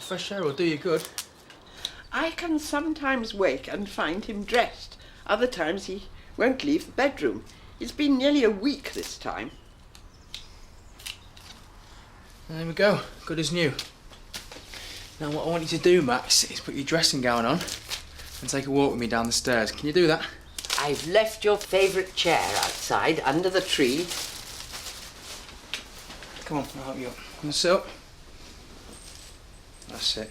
Fresh air will do you good. I can sometimes wake and find him dressed. Other times he won't leave the bedroom. It's been nearly a week this time. There we go. Good as new. Now what I want you to do, Max, is put your dressing gown on and take a walk with me down the stairs. Can you do that? I've left your favourite chair outside under the tree. Come on, I'll help you up. Come and sit up. That's it.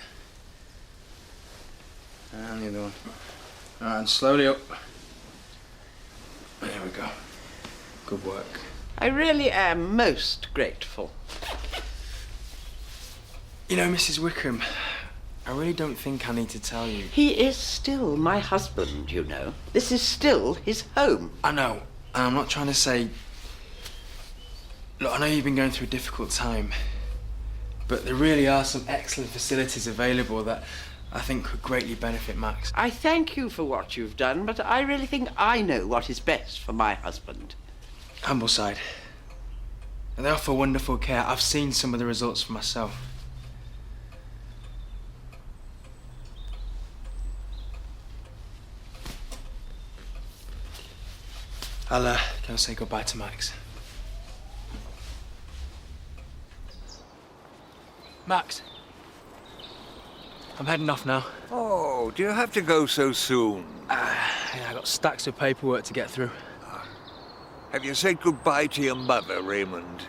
And the other one. Alright, and slowly up. There we go. Good work. I really am most grateful. You know, Mrs. Wickham, I really don't think I need to tell you. He is still my husband, you know. This is still his home. I know, and I'm not trying to say... Look, I know you've been going through a difficult time, but there really are some excellent facilities available that I think could greatly benefit Max. I thank you for what you've done, but I really think I know what is best for my husband. Ambleside. And they offer wonderful care. I've seen some of the results for myself. I'll go say goodbye to Max. Max, I'm heading off now. Oh, do you have to go so soon? Yeah, I got stacks of paperwork to get through. Have you said goodbye to your mother, Raymond?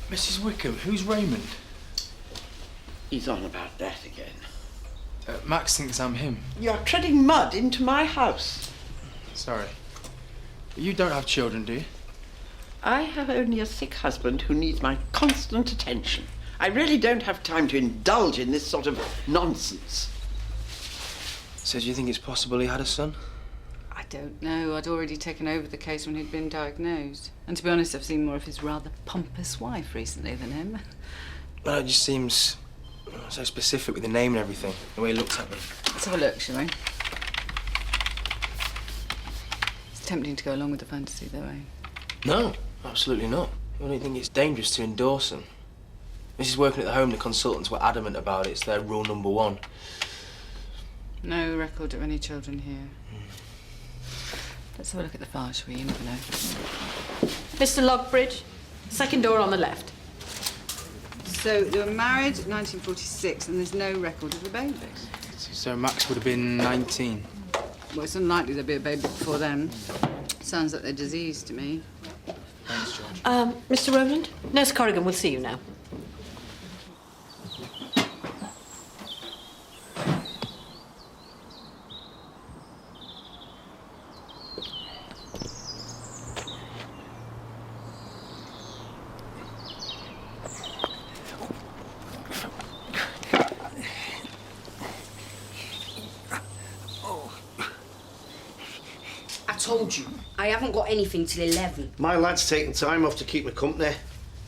Mrs. Wickham, who's Raymond? He's on about that again. Max thinks I'm him. You're treading mud into my house. Sorry. But you don't have children, do you? I have only a sick husband who needs my constant attention. I really don't have time to indulge in this sort of nonsense. So do you think it's possible he had a son? I don't know. I'd already taken over the case when he'd been diagnosed. And to be honest, I've seen more of his rather pompous wife recently than him. Well, it just seems so specific with the name and everything, the way he looked at me. Let's have a look, shall we? It's tempting to go along with the fantasy, though, eh? No, absolutely not. I only think it's dangerous to endorse them. Mrs. working at the home, the consultants were adamant about it. It's their rule number one. No record of any children here. Let's have a look at the file, shall we? You never know. Mr. Logbridge, second door on the left. So, they were married in 1946 and there's no record of a baby. So Max would have been 19. Well, it's unlikely there'd be a baby before then. Sounds like they're diseased to me. Thanks, George. Mr. Rowland, Nurse Corrigan will see you now. I told you, I haven't got anything till 11. My lad's taking time off to keep me company.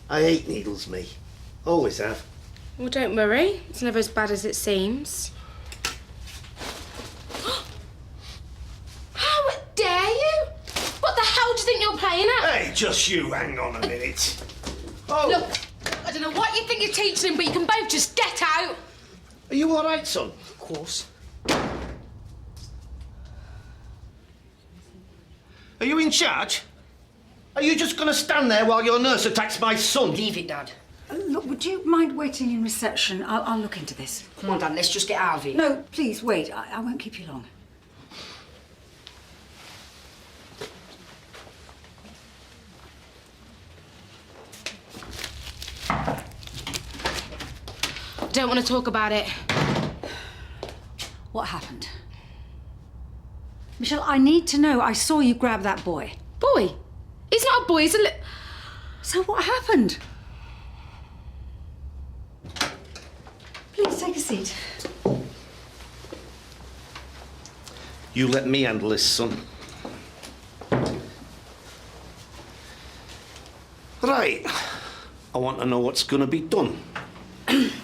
I hate needles, me. Always have. Well, don't worry. It's never as bad as it seems. How dare you? What the hell do you think you're playing at? Hey, just you, hang on a minute. Oh! Look, I don't know what you think you're teaching him, but you can both just get out. Are you all right, son? Of course. Are you in charge? Are you just going to stand there while your nurse attacks my son? Leave it, Dad. Look, would you mind waiting in reception? I'll look into this. Come on, Dad, let's just get out of here. No, please, wait. I won't keep you long. Don't want to talk about it. What happened? Michelle, I need to know. I saw you grab that boy. Boy? He's not a boy, he's a So what happened? Please take a seat. You let me handle this, son. Right. I want to know what's going to be done.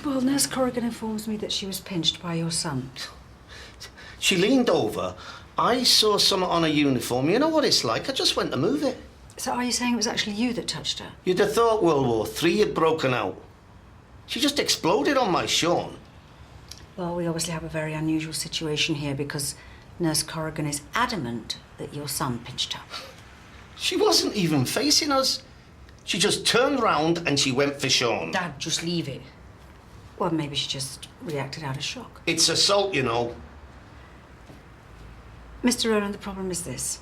Well, Nurse Corrigan informs me that she was pinched by your son. She leaned over. I saw something on her uniform. You know what it's like. I just went to move it. So are you saying it was actually you that touched her? You'd have thought World War III had broken out. She just exploded on my Sean. Well, we obviously have a very unusual situation here because Nurse Corrigan is adamant that your son pinched her. She wasn't even facing us. She just turned round and she went for Sean. Dad, just leave it. Well, maybe she just reacted out of shock. It's assault, you know. Mr. Rowland, the problem is this.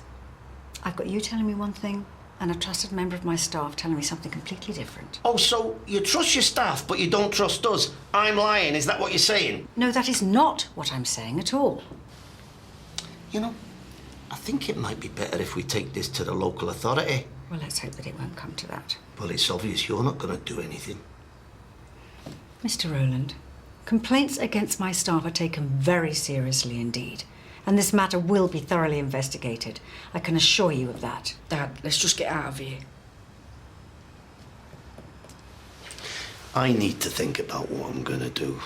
I've got you telling me one thing and a trusted member of my staff telling me something completely different. Oh, so you trust your staff, but you don't trust us? I'm lying, is that what you're saying? No, that is not what I'm saying at all. You know, I think it might be better if we take this to the local authority. Well, let's hope that it won't come to that. Well, it's obvious you're not going to do anything. Mr. Rowland, complaints against my staff are taken very seriously indeed. And this matter will be thoroughly investigated. I can assure you of that. Dad, let's just get out of here. I need to think about what I'm going to do.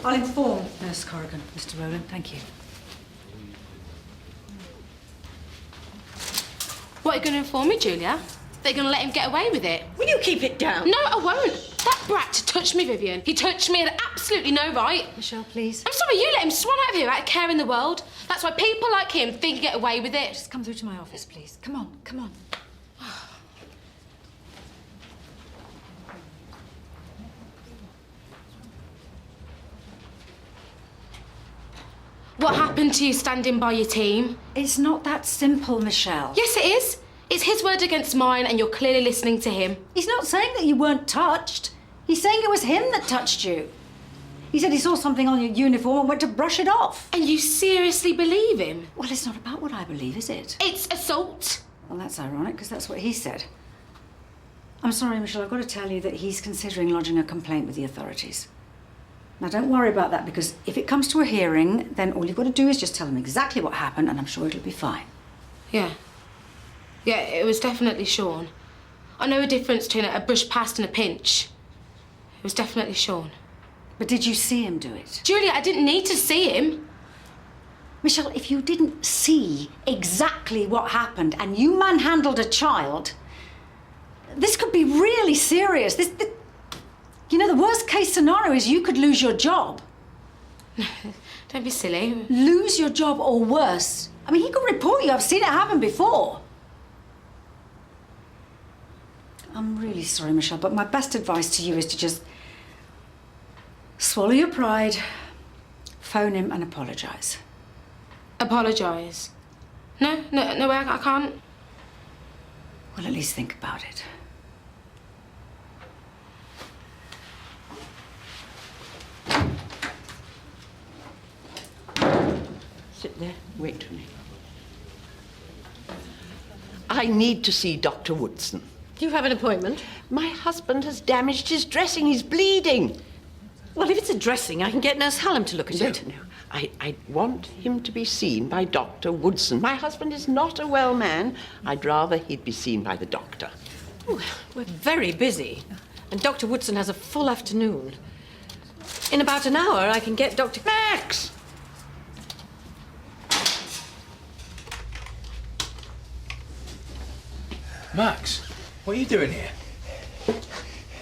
I'll inform Nurse Corrigan, Mr. Rowland. Thank you. What are you going to inform me, Julia? They're going to let him get away with it? Will you keep it down? No, I won't. That brat touched me, Vivian. He touched me, had absolutely no right. Michelle, please. I'm sorry, you let him swan out of here out of care in the world. That's why people like him think he can get away with it. Just come through to my office, please. Come on, come on. What happened to you standing by your team? It's not that simple, Michelle. Yes, it is. It's his word against mine, and you're clearly listening to him. He's not saying that you weren't touched. He's saying it was him that touched you. He said he saw something on your uniform and went to brush it off. And you seriously believe him? Well, it's not about what I believe, is it? It's assault. Well, that's ironic, because that's what he said. I'm sorry, Michelle, I've got to tell you that he's considering lodging a complaint with the authorities. Now, don't worry about that, because if it comes to a hearing, then all you've got to do is just tell them exactly what happened, and I'm sure it'll be fine. Yeah. Yeah, it was definitely Sean. I know a difference between a brush past and a pinch. It was definitely Sean. But did you see him do it? Julia, I didn't need to see him. Michelle, if you didn't see exactly what happened and you manhandled a child, this could be really serious. You know, the worst case scenario is you could lose your job. Don't be silly. Lose your job or worse. I mean, he could report you. I've seen it happen before. I'm really sorry, Michelle, but my best advice to you is to just swallow your pride, phone him and apologise. Apologise? No, I can't. Well, at least think about it. Sit there, wait for me. I need to see Dr. Woodson. Do you have an appointment? My husband has damaged his dressing. He's bleeding. Well, if it's a dressing, I can get Nurse Hallam to look at it. No. I want him to be seen by Dr. Woodson. My husband is not a well man. I'd rather he'd be seen by the doctor. Oh, we're very busy, and Dr. Woodson has a full afternoon. In about an hour, I can get Dr. Max! Max, what are you doing here?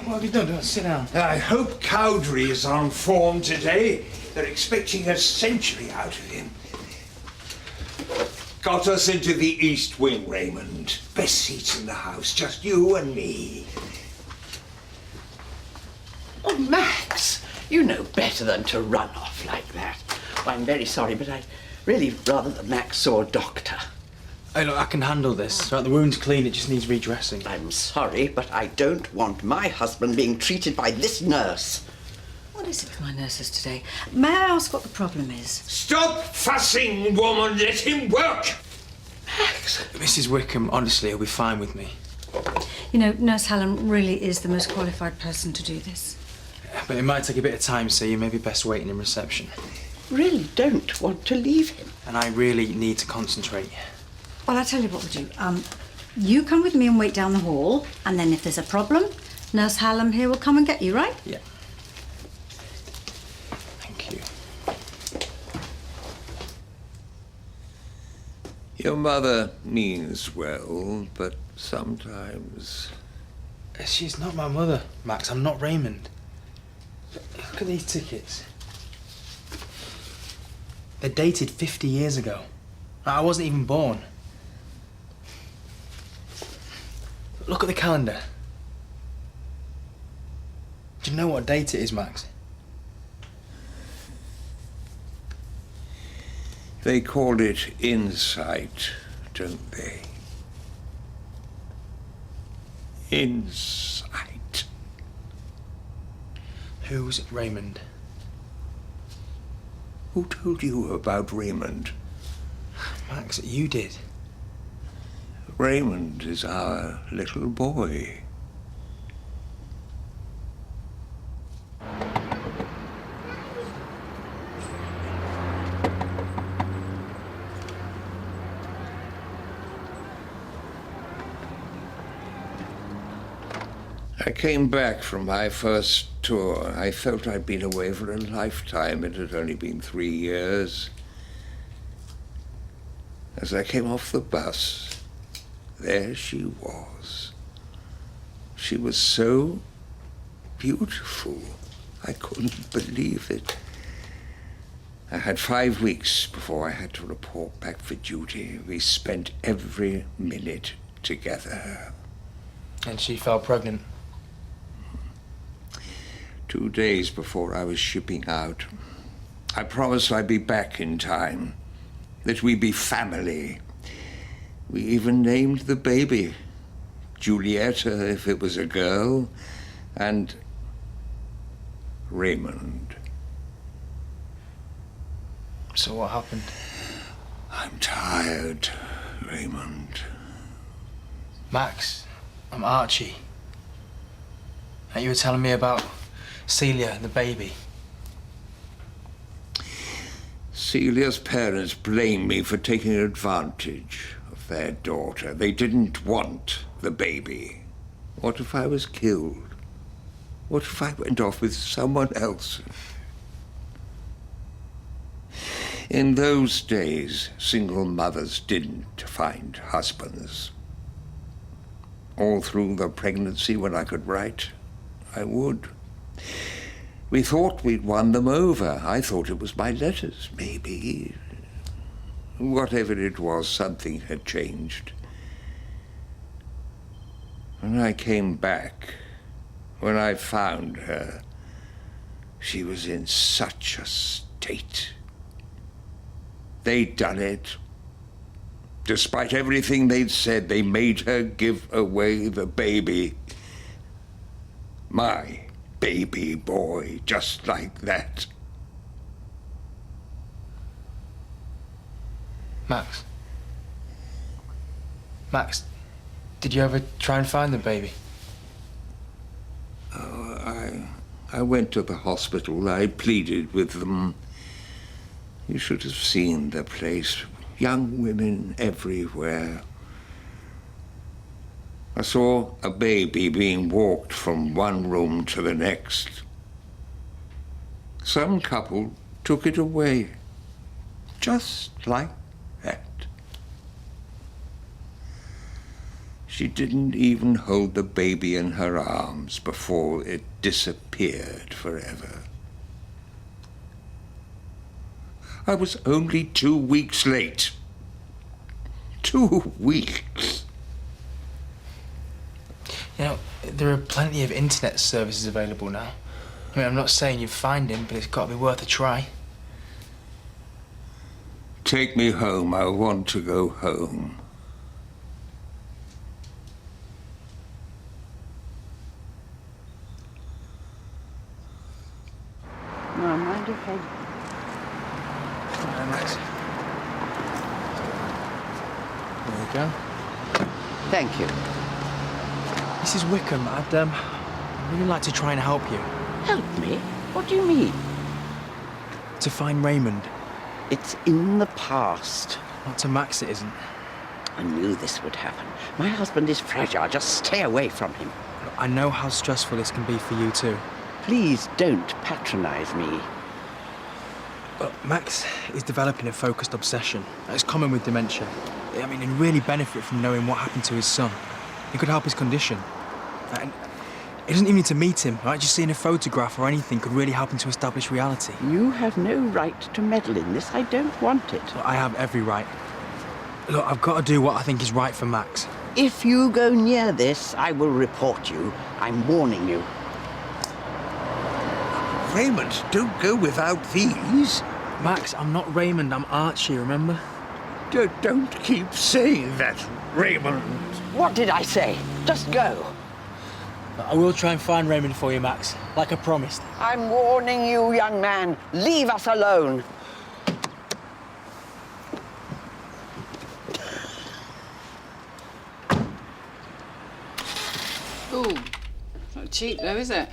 What have you done? Don't sit down. I hope Cowdrey is on form today. They're expecting a century out of him. Got us into the East Wing, Raymond. Best seats in the house, just you and me. Oh, Max, you know better than to run off like that. Well, I'm very sorry, but I'd really rather that Max saw a doctor. Hey, look, I can handle this. Right, the wound's clean, it just needs redressing. I'm sorry, but I don't want my husband being treated by this nurse. What is it with my nurses today? May I ask what the problem is? Stop fussing, woman. Let him work. Max! Mrs. Wickham, honestly, he'll be fine with me. You know, Nurse Hallam really is the most qualified person to do this. But it might take a bit of time, so you may be best waiting in reception. Really don't want to leave him. And I really need to concentrate. Well, I'll tell you what we'll do. You come with me and wait down the hall, and then if there's a problem, Nurse Hallam here will come and get you, right? Yeah. Thank you. Your mother means well, but sometimes... She's not my mother, Max. I'm not Raymond. Look at these tickets. They're dated 50 years ago. I wasn't even born. Look at the calendar. Do you know what date it is, Max? They call it insight, don't they? Insight. Who's Raymond? Who told you about Raymond? Max, you did. Raymond is our little boy. I came back from my first tour. I felt I'd been away for a lifetime. It had only been 3 years. As I came off the bus, there she was. She was so beautiful. I couldn't believe it. I had 5 weeks before I had to report back for duty. We spent every minute together. And she fell pregnant. 2 days before I was shipping out, I promised I'd be back in time, that we'd be family. We even named the baby Julieta if it was a girl, and Raymond. So what happened? I'm tired, Raymond. Max, I'm Archie. And you were telling me about Celia, the baby. Celia's parents blamed me for taking advantage of their daughter. They didn't want the baby. What if I was killed? What if I went off with someone else? In those days, single mothers didn't find husbands. All through the pregnancy, when I could write, I would. We thought we'd won them over. I thought it was my letters, maybe. Whatever it was, something had changed. When I came back, when I found her, she was in such a state. They'd done it. Despite everything they'd said, they made her give away the baby. My baby boy, just like that. Max. Max, did you ever try and find the baby? Oh, I went to the hospital. I pleaded with them. You should have seen the place. Young women everywhere. I saw a baby being walked from one room to the next. Some couple took it away, just like that. She didn't even hold the baby in her arms before it disappeared forever. I was only 2 weeks late. 2 weeks. You know, there are plenty of internet services available now. I mean, I'm not saying you find him, but it's got to be worth a try. Take me home. I want to go home. No, mind your head. Max. There you go. Thank you. Mrs. Wickham, I'd really like to try and help you. Help me? What do you mean? To find Raymond. It's in the past. Not to Max, it isn't. I knew this would happen. My husband is fragile. Just stay away from him. I know how stressful this can be for you too. Please don't patronize me. But Max is developing a focused obsession. It's common with dementia. I mean, he'd really benefit from knowing what happened to his son. It could help his condition. And he doesn't even need to meet him, right? Just seeing a photograph or anything could really help him to establish reality. You have no right to meddle in this. I don't want it. Look, I have every right. Look, I've got to do what I think is right for Max. If you go near this, I will report you. I'm warning you. Raymond, don't go without these. Max, I'm not Raymond, I'm Archie, remember? Don't keep saying that, Raymond. What did I say? Just go. I will try and find Raymond for you, Max, like I promised. I'm warning you, young man. Leave us alone. Ooh, not cheap though, is it?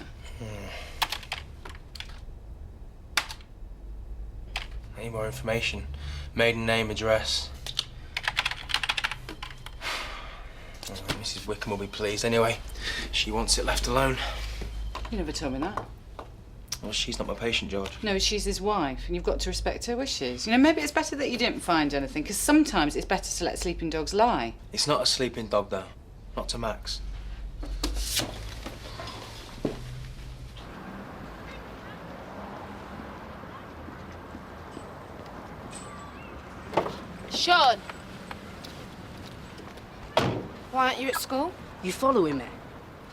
Any more information? Maiden name, address. Oh, Mrs. Wickham will be pleased. Anyway, she wants it left alone. You never told me that. Well, she's not my patient, George. No, she's his wife, and you've got to respect her wishes. You know, maybe it's better that you didn't find anything, because sometimes it's better to let sleeping dogs lie. It's not a sleeping dog, though. Not to Max. Sean! Why aren't you at school? You following me?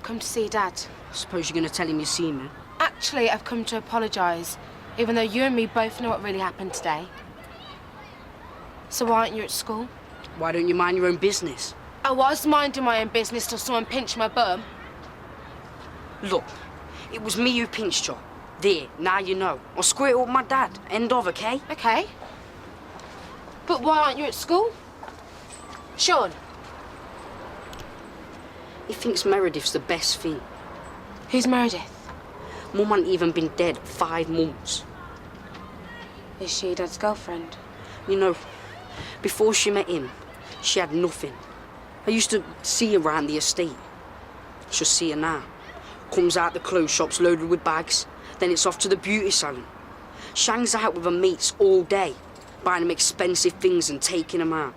Come to see Dad. I suppose you're going to tell him you've seen me. Actually, I've come to apologise, even though you and me both know what really happened today. So why aren't you at school? Why don't you mind your own business? I was minding my own business till someone pinched my bum. Look, it was me who pinched you. There, now you know. I'll square it up with my dad. End of, okay? Okay. But why aren't you at school? Sean? He thinks Meredith's the best thing. Who's Meredith? Mum hasn't even been dead 5 months. Is she Dad's girlfriend? You know, before she met him, she had nothing. I used to see her around the estate. Just see her now. Comes out the clothes shops loaded with bags, then it's off to the beauty salon. She hangs out with her mates all day, buying them expensive things and taking them out.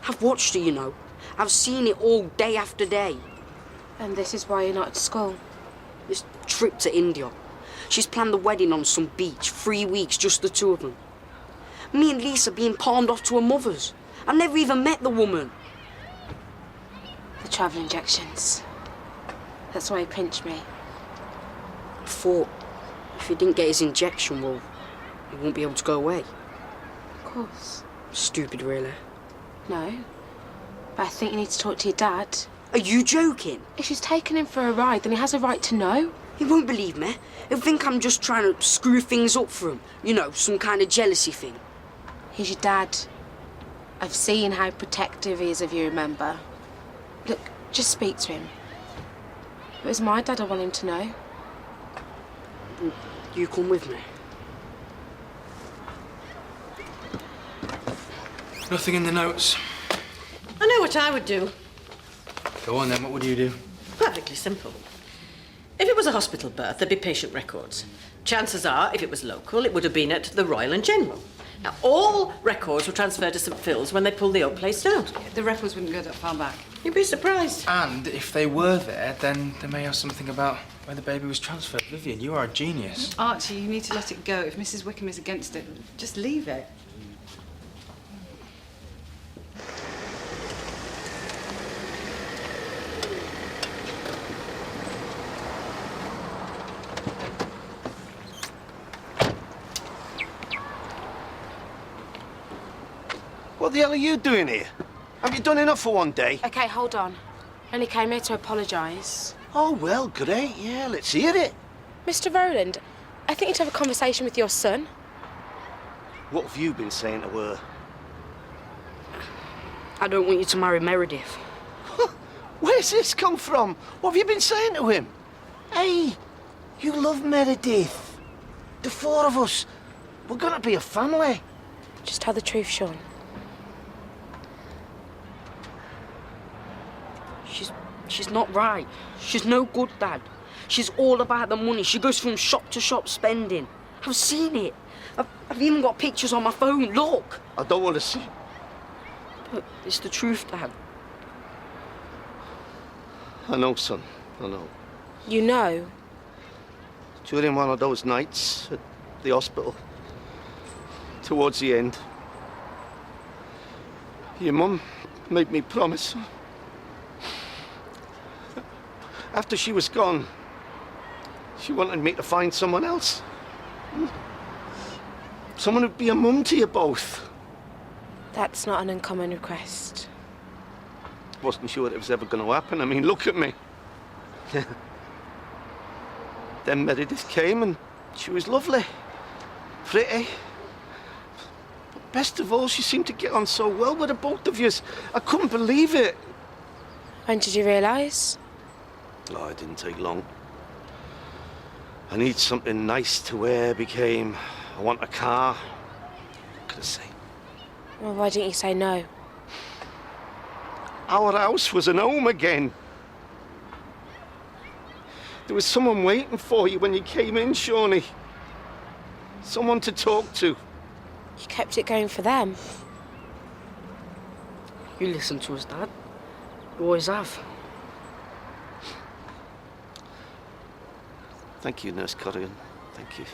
I've watched her, you know. I've seen it all day after day. And this is why you're not at school? This trip to India. She's planned the wedding on some beach, 3 weeks, just the two of them. Me and Lisa being pawned off to her mother's. I never even met the woman. The travel injections. That's why he pinched me. I thought if he didn't get his injection, well, he won't be able to go away. Of course. Stupid, really. No. But I think you need to talk to your dad. Are you joking? If she's taken him for a ride, then he has a right to know. He won't believe me. He'll think I'm just trying to screw things up for him. You know, some kind of jealousy thing. He's your dad. I've seen how protective he is of you, remember? Look, just speak to him. It was my dad I want him to know. You come with me. Nothing in the notes. I know what I would do. Go on then, what would you do? Perfectly simple. If it was a hospital birth, there'd be patient records. Chances are, if it was local, it would have been at the Royal and General. Now, all records were transferred to St Phil's when they pulled the old place down. The records wouldn't go that far back. You'd be surprised. And if they were there, then they may have something about where the baby was transferred. Vivian, you are a genius. Archie, you need to let it go. If Mrs. Wickham is against it, just leave it. What the hell are you doing here? Have you done enough for one day? OK, hold on. Only came here to apologise. Oh, well, great. Yeah, let's hear it. Mr. Rowland, I think you'd have a conversation with your son. What have you been saying to her? I don't want you to marry Meredith. Where's this come from? What have you been saying to him? Hey, you love Meredith. The 4 of us. We're gonna be a family. Just tell the truth, Sean. She's not right. She's no good, Dad. She's all about the money. She goes from shop to shop spending. I've seen it. I've even got pictures on my phone. Look. I don't want to see. But it's the truth, Dad. I know, son. I know. You know? During one of those nights at the hospital, towards the end, your mum made me promise. After she was gone, she wanted me to find someone else. Someone who'd be a mum to you both. That's not an uncommon request. Wasn't sure it was ever going to happen. I mean, look at me. Then Meredith came and she was lovely, pretty. But best of all, she seemed to get on so well with the both of yous. I couldn't believe it. When did you realise? Oh, it didn't take long. I need something nice to wear became, I want a car. What could I say? Well, why didn't you say no? Our house was an home again. There was someone waiting for you when you came in, Shawnee. Someone to talk to. You kept it going for them. You listen to us, Dad. You always have. Thank you, Nurse Corrigan. Thank you.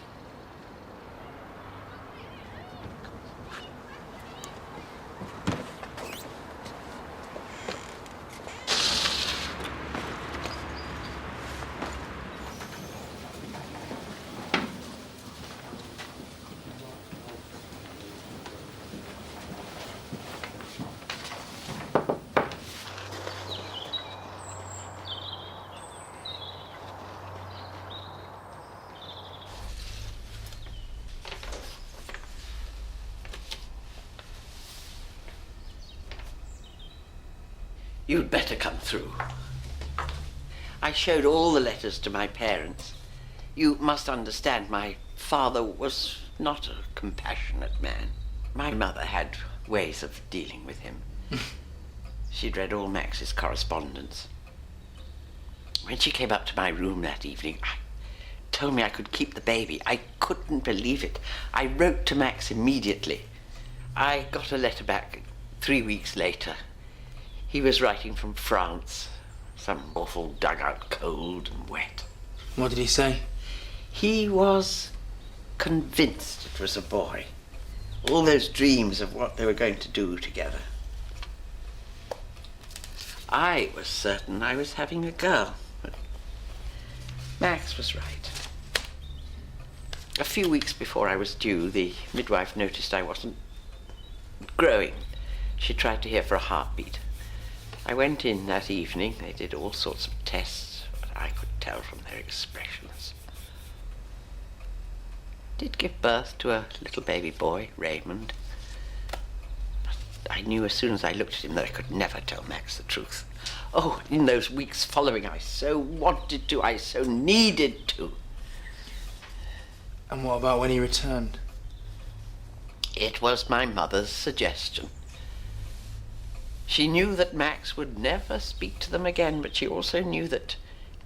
You'd better come through. I showed all the letters to my parents. You must understand, my father was not a compassionate man. My mother had ways of dealing with him. She'd read all Max's correspondence. When she came up to my room that evening, told me I could keep the baby. I couldn't believe it. I wrote to Max immediately. I got a letter back 3 weeks later. He was writing from France. Some awful dugout, cold and wet. What did he say? He was convinced it was a boy. All those dreams of what they were going to do together. I was certain I was having a girl, but Max was right. A few weeks before I was due, the midwife noticed I wasn't growing. She tried to hear for a heartbeat. I went in that evening. They did all sorts of tests, but I could tell from their expressions. Did give birth to a little baby boy, Raymond. But I knew as soon as I looked at him that I could never tell Max the truth. Oh, in those weeks following, I so wanted to, I so needed to. And what about when he returned? It was my mother's suggestion. She knew that Max would never speak to them again, but she also knew that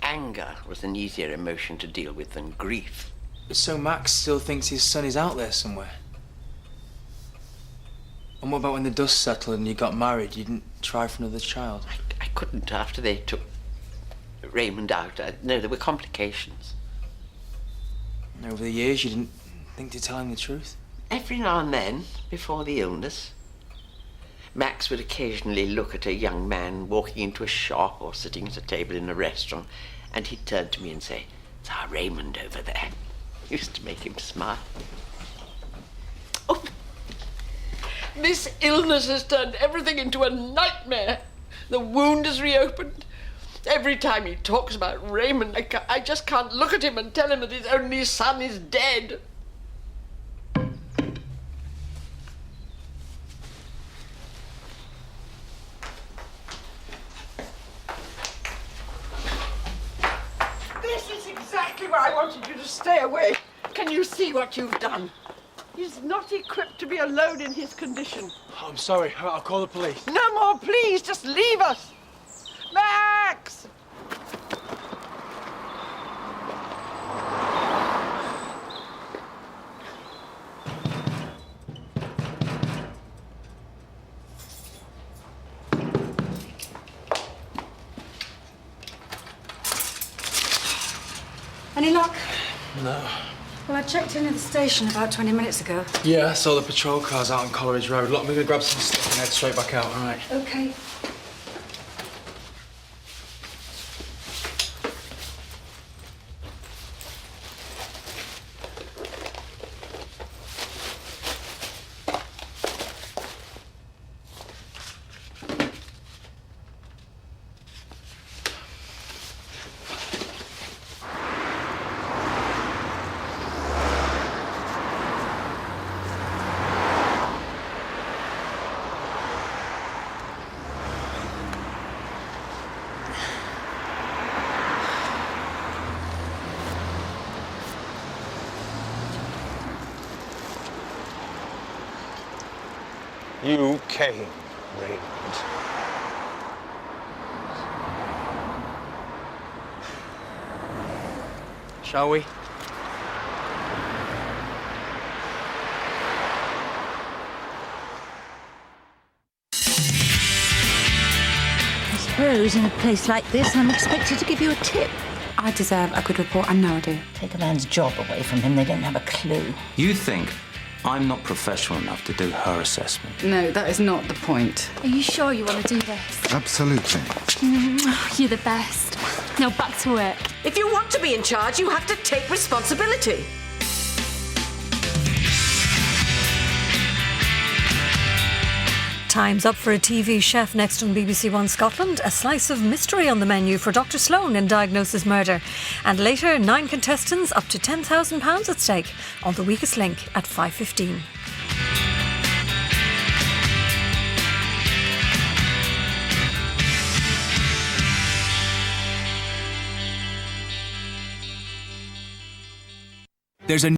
anger was an easier emotion to deal with than grief. So Max still thinks his son is out there somewhere? And what about when the dust settled and you got married? You didn't try for another child? I couldn't after they took Raymond out. No, there were complications. And over the years you didn't think to tell him the truth? Every now and then, before the illness, Max would occasionally look at a young man walking into a shop or sitting at a table in a restaurant, and he'd turn to me and say, "It's our Raymond over there." Used to make him smile. Oh, this illness has turned everything into a nightmare. The wound is reopened. Every time he talks about Raymond, I just can't look at him and tell him that his only son is dead. This is exactly where I wanted you to stay away. Can you see what you've done? He's not equipped to be alone in his condition. Oh, I'm sorry. I'll call the police. No more, please. Just leave us. Max! Any luck? No. Well, I checked in at the station about 20 minutes ago. Yeah, I saw the patrol cars out on Coleridge Road. Look, I'm going to grab some stuff and head straight back out, all right? Okay. You came, Raymond. Shall we? I suppose in a place like this, I'm expected to give you a tip. I deserve a good report. I know I do. Take a man's job away from him, they don't have a clue. You think I'm not professional enough to do her assessment? No, that is not the point. Are you sure you want to do this? Absolutely. You're the best. Now back to work. If you want to be in charge, you have to take responsibility. Time's up for a TV chef next on BBC1 Scotland. A slice of mystery on the menu for Dr. Sloan in Diagnosis Murder. And later, 9 contestants up to £10,000 at stake on The Weakest Link at 5:15. There's a